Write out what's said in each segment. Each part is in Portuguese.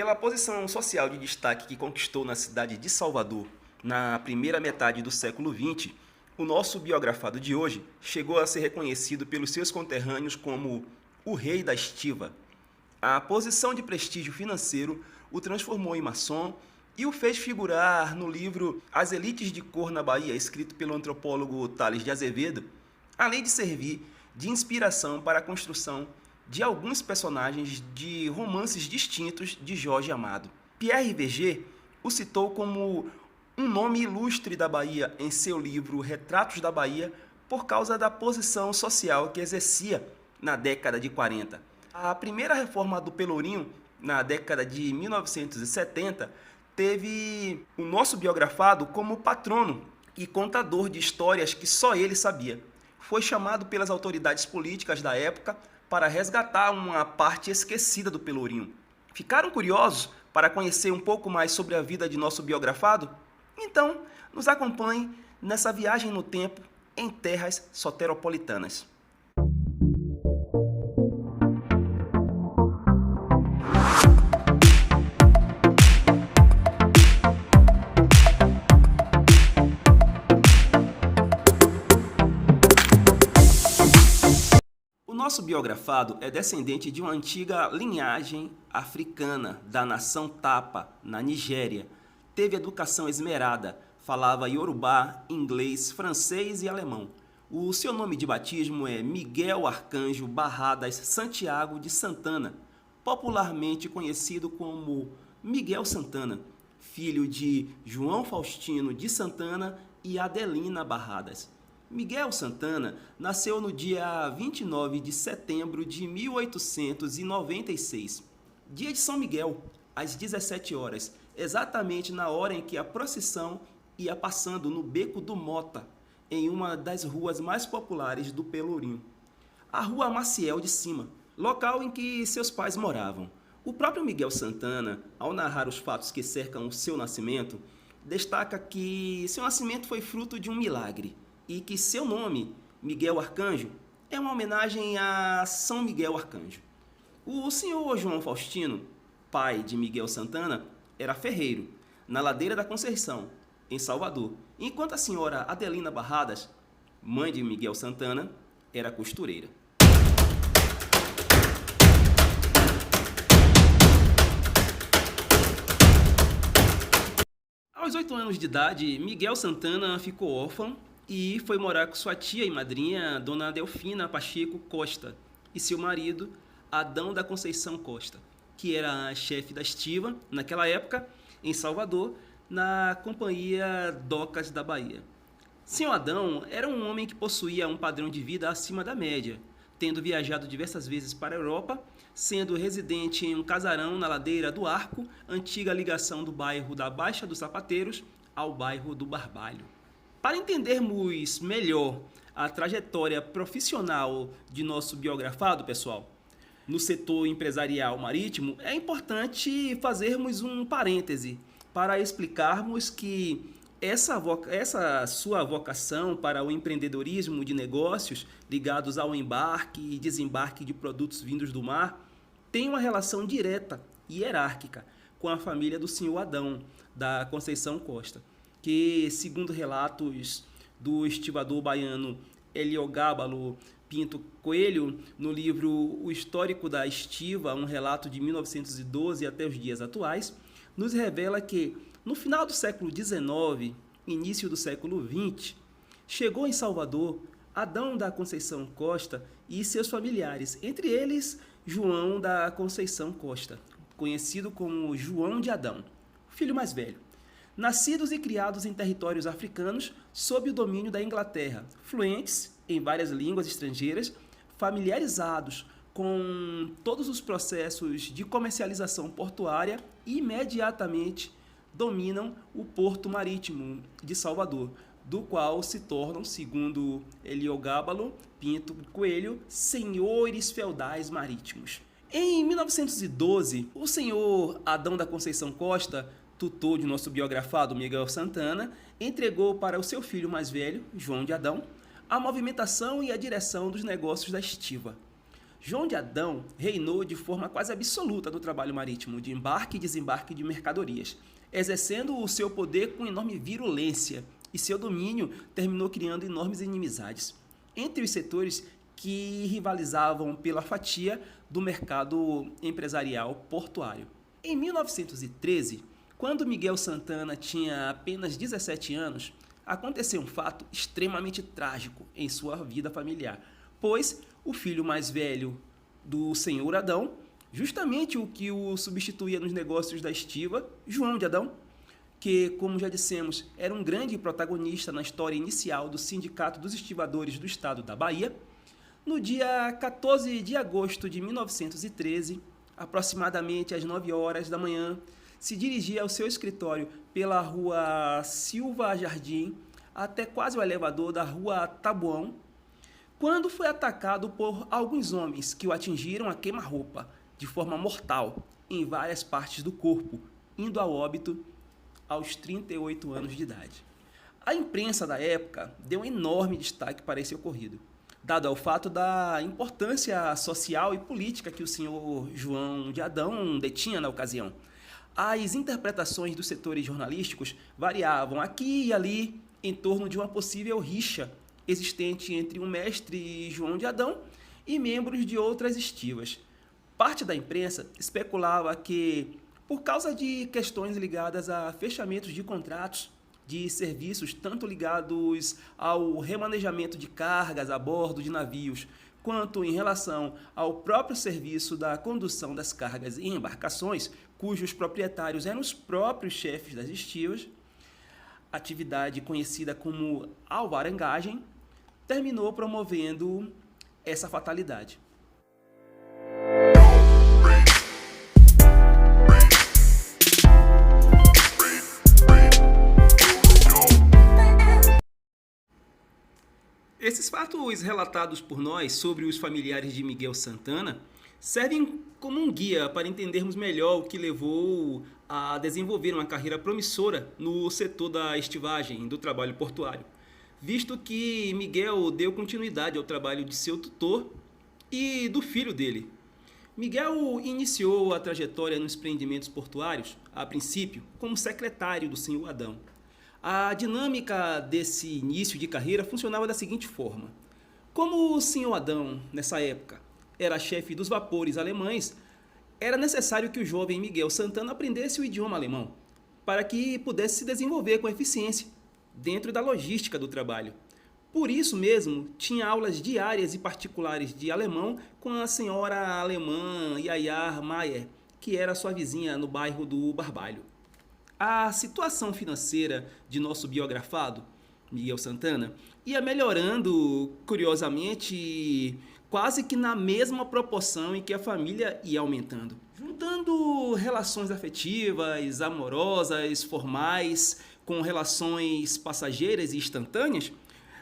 Pela posição social de destaque que conquistou na cidade de Salvador na primeira metade do século XX, o nosso biografado de hoje chegou a ser reconhecido pelos seus conterrâneos como o Rei da Estiva. A posição de prestígio financeiro o transformou em maçom e o fez figurar no livro As Elites de Cor na Bahia, escrito pelo antropólogo Tales de Azevedo, além de servir de inspiração para a construção de alguns personagens de romances distintos de Jorge Amado. Pierre Verger o citou como um nome ilustre da Bahia em seu livro Retratos da Bahia por causa da posição social que exercia na década de 40. A primeira reforma do Pelourinho, na década de 1970, teve o nosso biografado como patrono e contador de histórias que só ele sabia. Foi chamado pelas autoridades políticas da época para resgatar uma parte esquecida do Pelourinho. Ficaram curiosos para conhecer um pouco mais sobre a vida de nosso biografado? Então, nos acompanhe nessa viagem no tempo em terras soteropolitanas. Nosso biografado é descendente de uma antiga linhagem africana da nação Tapa, na Nigéria. Teve educação esmerada, falava iorubá, inglês, francês e alemão. O seu nome de batismo é Miguel Arcanjo Barradas Santiago de Santana, popularmente conhecido como Miguel Santana, filho de João Faustino de Santana e Adelina Barradas. Miguel Santana nasceu no dia 29 de setembro de 1896, dia de São Miguel, às 17 horas, exatamente na hora em que a procissão ia passando no Beco do Mota, em uma das ruas mais populares do Pelourinho, a Rua Maciel de Cima, local em que seus pais moravam. O próprio Miguel Santana, ao narrar os fatos que cercam o seu nascimento, destaca que seu nascimento foi fruto de um milagre, e que seu nome, Miguel Arcanjo, é uma homenagem a São Miguel Arcanjo. O senhor João Faustino, pai de Miguel Santana, era ferreiro, na Ladeira da Conceição, em Salvador, enquanto a senhora Adelina Barradas, mãe de Miguel Santana, era costureira. Aos 8 anos de idade, Miguel Santana ficou órfão e foi morar com sua tia e madrinha, Dona Delfina Pacheco Costa, e seu marido, Adão da Conceição Costa, que era chefe da estiva, naquela época, em Salvador, na Companhia Docas da Bahia. Senhor Adão era um homem que possuía um padrão de vida acima da média, tendo viajado diversas vezes para a Europa, sendo residente em um casarão na Ladeira do Arco, antiga ligação do bairro da Baixa dos Sapateiros ao bairro do Barbalho. Para entendermos melhor a trajetória profissional de nosso biografado, pessoal, no setor empresarial marítimo, é importante fazermos um parêntese para explicarmos que essa sua vocação para o empreendedorismo de negócios ligados ao embarque e desembarque de produtos vindos do mar tem uma relação direta e hierárquica com a família do senhor Adão, da Conceição Costa, que, segundo relatos do estivador baiano Heliogábalo Pinto Coelho, no livro O Histórico da Estiva, um relato de 1912 até os dias atuais, nos revela que, no final do século XIX, início do século XX, chegou em Salvador Adão da Conceição Costa e seus familiares, entre eles João da Conceição Costa, conhecido como João de Adão, filho mais velho. Nascidos e criados em territórios africanos sob o domínio da Inglaterra, fluentes em várias línguas estrangeiras, familiarizados com todos os processos de comercialização portuária, imediatamente dominam o porto marítimo de Salvador, do qual se tornam, segundo Heliogábalo Pinto Coelho, senhores feudais marítimos. Em 1912, o senhor Adão da Conceição Costa, tutor de nosso biografado Miguel Santana, entregou para o seu filho mais velho, João de Adão, a movimentação e a direção dos negócios da estiva. João de Adão reinou de forma quase absoluta no trabalho marítimo de embarque e desembarque de mercadorias, exercendo o seu poder com enorme virulência, e seu domínio terminou criando enormes inimizades entre os setores que rivalizavam pela fatia do mercado empresarial portuário. Em 1913, quando Miguel Santana tinha apenas 17 anos, aconteceu um fato extremamente trágico em sua vida familiar, pois o filho mais velho do senhor Adão, justamente o que o substituía nos negócios da estiva, João de Adão, que, como já dissemos, era um grande protagonista na história inicial do Sindicato dos Estivadores do Estado da Bahia, no dia 14 de agosto de 1913, aproximadamente às 9 horas da manhã, se dirigia ao seu escritório pela rua Silva Jardim até quase o elevador da rua Tabuão, quando foi atacado por alguns homens que o atingiram a queima-roupa de forma mortal em várias partes do corpo, indo ao óbito aos 38 anos de idade. A imprensa da época deu um enorme destaque para esse ocorrido, dado ao fato da importância social e política que o senhor João de Adão detinha na ocasião. As interpretações dos setores jornalísticos variavam aqui e ali em torno de uma possível rixa existente entre o mestre João de Adão e membros de outras estivas. Parte da imprensa especulava que, por causa de questões ligadas a fechamentos de contratos de serviços, tanto ligados ao remanejamento de cargas a bordo de navios, quanto em relação ao próprio serviço da condução das cargas em embarcações, cujos proprietários eram os próprios chefes das estivas, atividade conhecida como alvarangagem, terminou promovendo essa fatalidade. Esses fatos relatados por nós sobre os familiares de Miguel Santana servem como um guia para entendermos melhor o que levou a desenvolver uma carreira promissora no setor da estivagem, do trabalho portuário, visto que Miguel deu continuidade ao trabalho de seu tutor e do filho dele. Miguel iniciou a trajetória nos empreendimentos portuários, a princípio, como secretário do senhor Adão. A dinâmica desse início de carreira funcionava da seguinte forma. Como o senhor Adão, nessa época, era chefe dos vapores alemães, era necessário que o jovem Miguel Santana aprendesse o idioma alemão, para que pudesse se desenvolver com eficiência dentro da logística do trabalho. Por isso mesmo, tinha aulas diárias e particulares de alemão com a senhora alemã Yaya Mayer, que era sua vizinha no bairro do Barbalho. A situação financeira de nosso biografado, Miguel Santana, ia melhorando, curiosamente, quase que na mesma proporção em que a família ia aumentando. Juntando relações afetivas, amorosas, formais, com relações passageiras e instantâneas,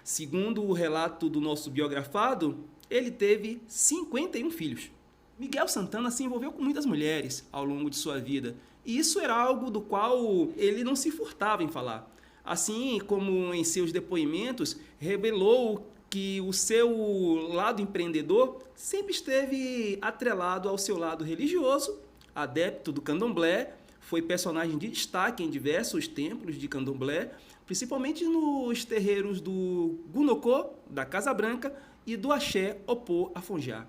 segundo o relato do nosso biografado, ele teve 51 filhos. Miguel Santana se envolveu com muitas mulheres ao longo de sua vida, e isso era algo do qual ele não se furtava em falar. Assim como em seus depoimentos, revelou que o seu lado empreendedor sempre esteve atrelado ao seu lado religioso, adepto do candomblé, foi personagem de destaque em diversos templos de candomblé, principalmente nos terreiros do Gunocô, da Casa Branca, e do Axé Opô Afonjá.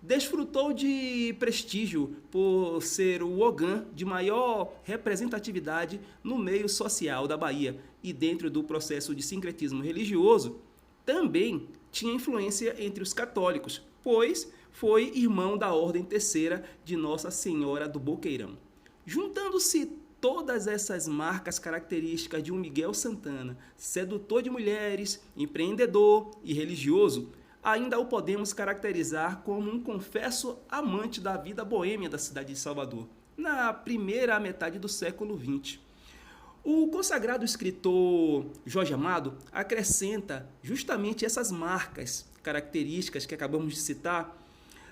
Desfrutou de prestígio por ser o ogã de maior representatividade no meio social da Bahia e dentro do processo de sincretismo religioso, também tinha influência entre os católicos, pois foi irmão da Ordem Terceira de Nossa Senhora do Boqueirão. Juntando-se todas essas marcas características de um Miguel Santana, sedutor de mulheres, empreendedor e religioso, ainda o podemos caracterizar como um confesso amante da vida boêmia da cidade de Salvador, na primeira metade do século XX. O consagrado escritor Jorge Amado acrescenta justamente essas marcas características que acabamos de citar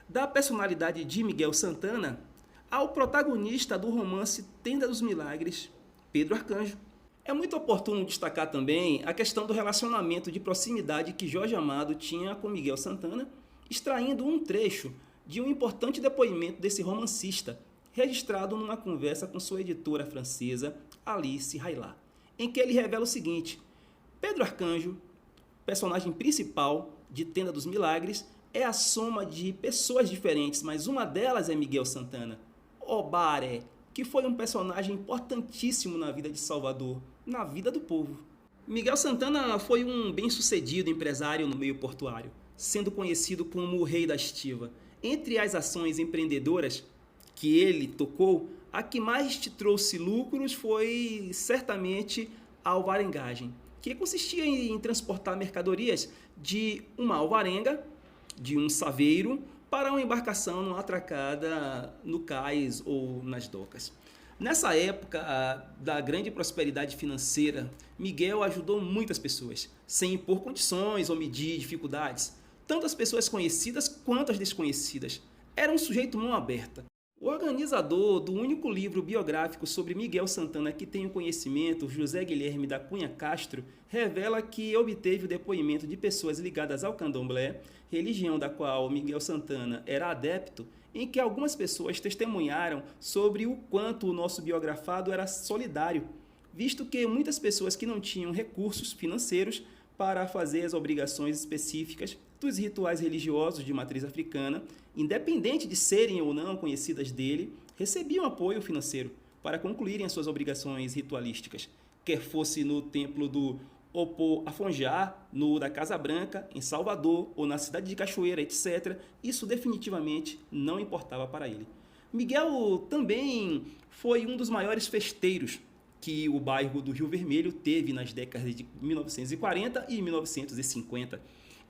da personalidade de Miguel Santana ao protagonista do romance Tenda dos Milagres, Pedro Arcanjo. É muito oportuno destacar também a questão do relacionamento de proximidade que Jorge Amado tinha com Miguel Santana, extraindo um trecho de um importante depoimento desse romancista, registrado numa conversa com sua editora francesa, Alice Raylat, em que ele revela o seguinte: Pedro Arcanjo, personagem principal de Tenda dos Milagres, é a soma de pessoas diferentes, mas uma delas é Miguel Santana, o Baré, que foi um personagem importantíssimo na vida de Salvador, na vida do povo. Miguel Santana foi um bem-sucedido empresário no meio portuário, sendo conhecido como o Rei da Estiva. Entre as ações empreendedoras que ele tocou, a que mais te trouxe lucros foi certamente a alvarengagem, que consistia em transportar mercadorias de uma alvarenga, de um saveiro, para uma embarcação não atracada no cais ou nas docas. Nessa época da grande prosperidade financeira, Miguel ajudou muitas pessoas, sem impor condições ou medir dificuldades, tanto as pessoas conhecidas quanto as desconhecidas. Era um sujeito mão aberta. O organizador do único livro biográfico sobre Miguel Santana que tenho conhecimento, José Guilherme da Cunha Castro, revela que obteve o depoimento de pessoas ligadas ao candomblé, religião da qual Miguel Santana era adepto, em que algumas pessoas testemunharam sobre o quanto o nosso biografado era solidário, visto que muitas pessoas que não tinham recursos financeiros para fazer as obrigações específicas dos rituais religiosos de matriz africana, independente de serem ou não conhecidas dele, recebiam apoio financeiro para concluírem as suas obrigações ritualísticas, quer fosse no templo do Opô Afonjá, no da Casa Branca, em Salvador, ou na cidade de Cachoeira, etc. Isso definitivamente não importava para ele. Miguel também foi um dos maiores festeiros que o bairro do Rio Vermelho teve nas décadas de 1940 e 1950.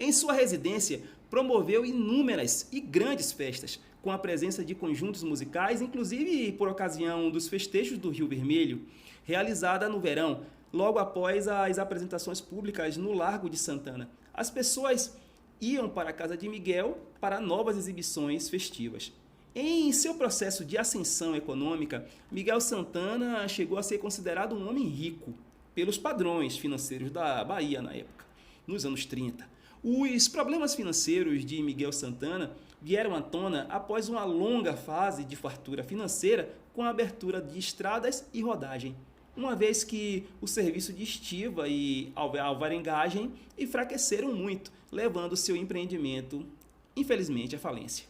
Em sua residência, promoveu inúmeras e grandes festas, com a presença de conjuntos musicais, inclusive por ocasião dos festejos do Rio Vermelho, realizada no verão, logo após as apresentações públicas no Largo de Santana. As pessoas iam para a casa de Miguel para novas exibições festivas. Em seu processo de ascensão econômica, Miguel Santana chegou a ser considerado um homem rico pelos padrões financeiros da Bahia na época, nos anos 30. Os problemas financeiros de Miguel Santana vieram à tona após uma longa fase de fartura financeira com a abertura de estradas e rodagem, uma vez que o serviço de estiva e alvarengagem enfraqueceram muito, levando seu empreendimento, infelizmente, à falência.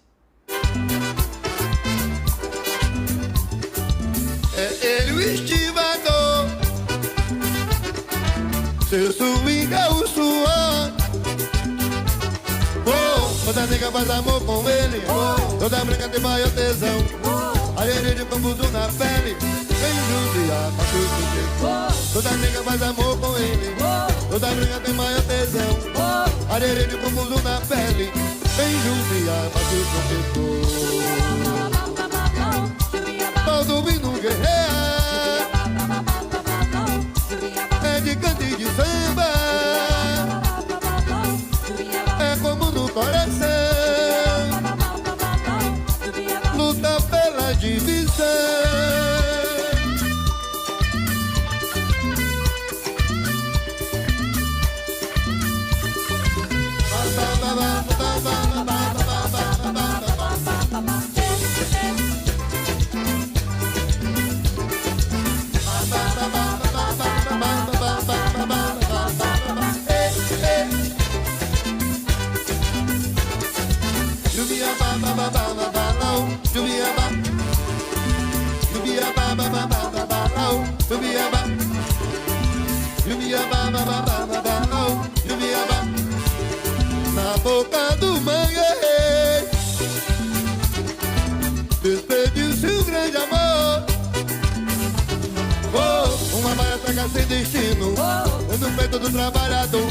É ele o estivador, seu swing é o suor. Toda nega faz amor com ele, toda branca tem maior tesão. Areia de bambuzu na pele, vem judiar pra tudo. Toda nega faz amor com ele, toda branca tem maior tesão. Areia de bambuzu na pele, vem judiar pra tudo. Todo hino guerreiro é de canto e de samba, é como no coração, luta pela divisão. Na boca do mangueiro despediu-se um grande amor. Uma malha traga sem destino, no peito do trabalhador.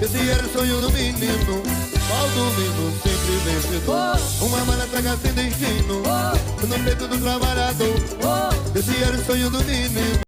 Esse era o sonho do menino, qual domingo sempre vencedor. Uma malha traga sem destino, no peito do trabalhador. Esse era o sonho do menino.